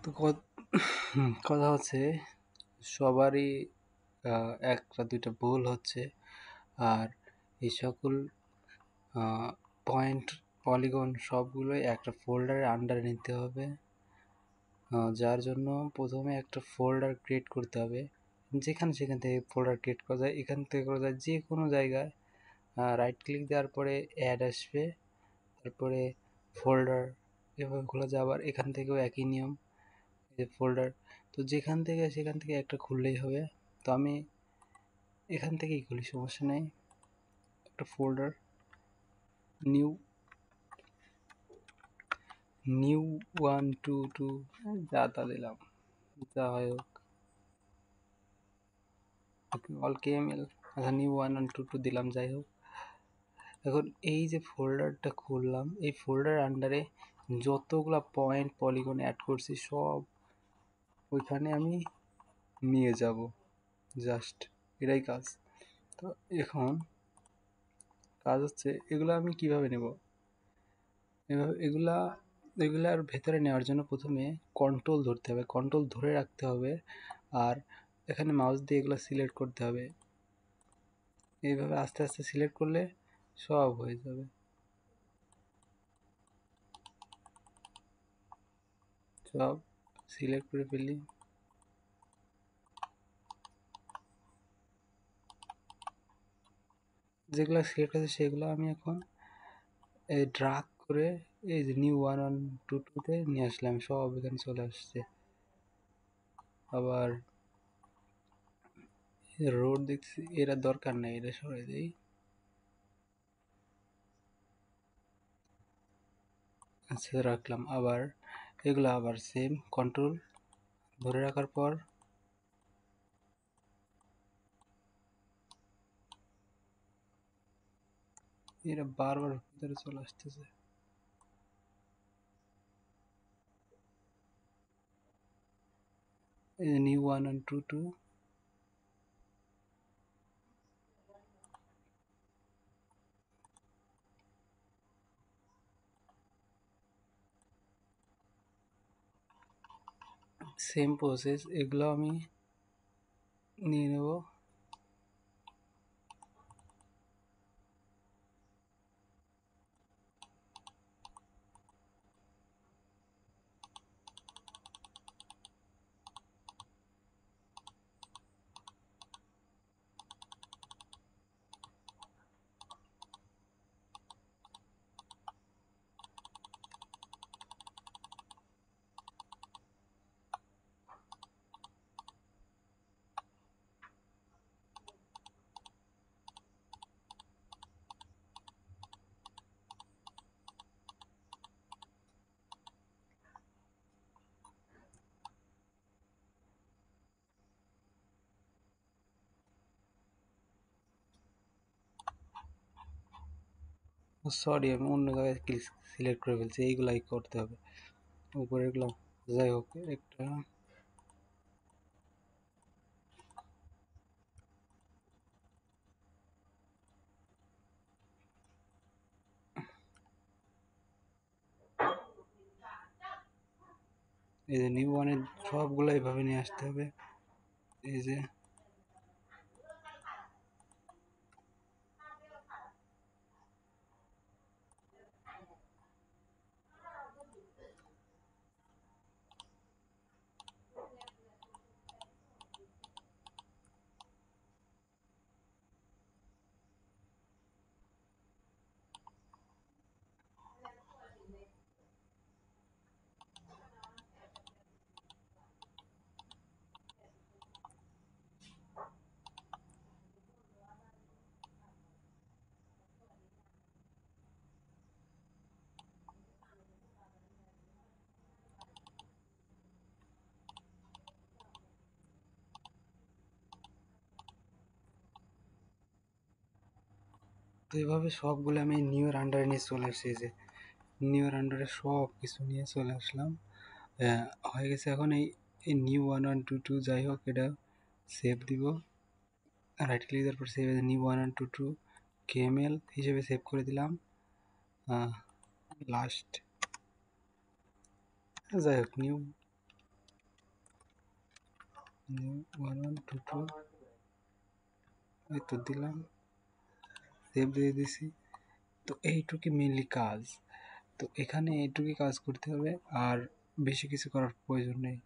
তো কথা হচ্ছে সবারই একটা দুইটা ভুল হচ্ছে। আর এই সকল পয়েন্ট পলিগন সবগুলোই একটা ফোল্ডারের আন্ডারে নিতে হবে। যার জন্য প্রথমে একটা ফোল্ডার ক্রিয়েট করতে হবে। সেখান থেকে ফোল্ডার ক্রিয়েট করা যায়, এখান থেকে করা যায় যে কোনো জায়গায়। রাইট ক্লিক দেওয়ার পরে অ্যাড আসবে, তারপরে ফোল্ডার এভাবে খোলা যায়। আবার এখান থেকেও একই নিয়ম, যে ফোল্ডার। তো সেখান থেকে একটা খুললেই হবে। তো আমি এখান থেকেই খুলি, সমস্যা নেই। একটা ফোল্ডার নিউ নিউ 122 যা তা দিলাম, যা হয় হোক, অল কেএমএল। আচ্ছা, নিউ 1122 দিলাম, যাই হোক। এখন এই যে ফোল্ডারটা খুললাম, এই ফোল্ডার আন্ডারে যতগুলা পয়েন্ট পলিগন অ্যাড করছি সব ওইখানে আমি নিয়ে যাব, জাস্ট এটাই কাজ। তো এখন কাজ হচ্ছে এগুলো আমি কিভাবে নেব। এগুলার ভেতরে নেওয়ার জন্য প্রথমে কন্ট্রোল ধরতে হবে, কন্ট্রোল ধরে রাখতে হবে। আর এখানে মাউস দিয়ে এগুলো সিলেক্ট করতে হবে। এইভাবে আস্তে আস্তে সিলেক্ট করলে সব হয়ে যাবে। সব সিলেক্ট করে ফেলি। যেগুলো সিলেক্ট আছে সেগুলো আমি এখন এই ড্রাগ করে এই যে নিউ 1122-তে নিয়ে আসলাম, সব এখানে চলে আসছে। আবার রোড দেখছি, এরা দরকার নেই, এটা সরাই দিই। আচ্ছা, রাখলাম। আবার এগুলো আবার সেম কন্ট্রোল ধরে রাখার পর এরা বারবার ভিতরে চলে আসতেছে। এই যে নিউ 1122, সেম প্রসেস, এগুলো আমি নিয়ে নেব। সরি, আমি অন্য জায়গায় সিলেক্ট করে ফেলছি, এইগুলাই করতে হবে উপরে এগুলো। যাই হোক, একটা এই যে নিউ ওয়ানের সবগুলো এইভাবে নিয়ে আসতে হবে। এই যে তো এইভাবে সবগুলো আমি নিউ এর আন্ডারে নিয়ে চলে আসছি। এই যে নিউ এর আন্ডারে সব কিছু নিয়ে চলে আসলাম। হয়ে গেছে। এখন এই নিউ 1122, যাই হোক, এটা সেভ দিব। রাইট ক্লিক দেওয়ার পর সেভ, নিউ 1122 কেএমএল হিসেবে সেভ করে দিলাম। লাস্ট, যাই হোক, নিউ 1122 এই তো দিলাম, সেভ দিয়ে দিছি। তো এইটুকুই মেনলি কাজ। তো এখানে এইটুকুই কাজ করতে হবে, আর বেশি কিছু করার প্রয়োজন নেই।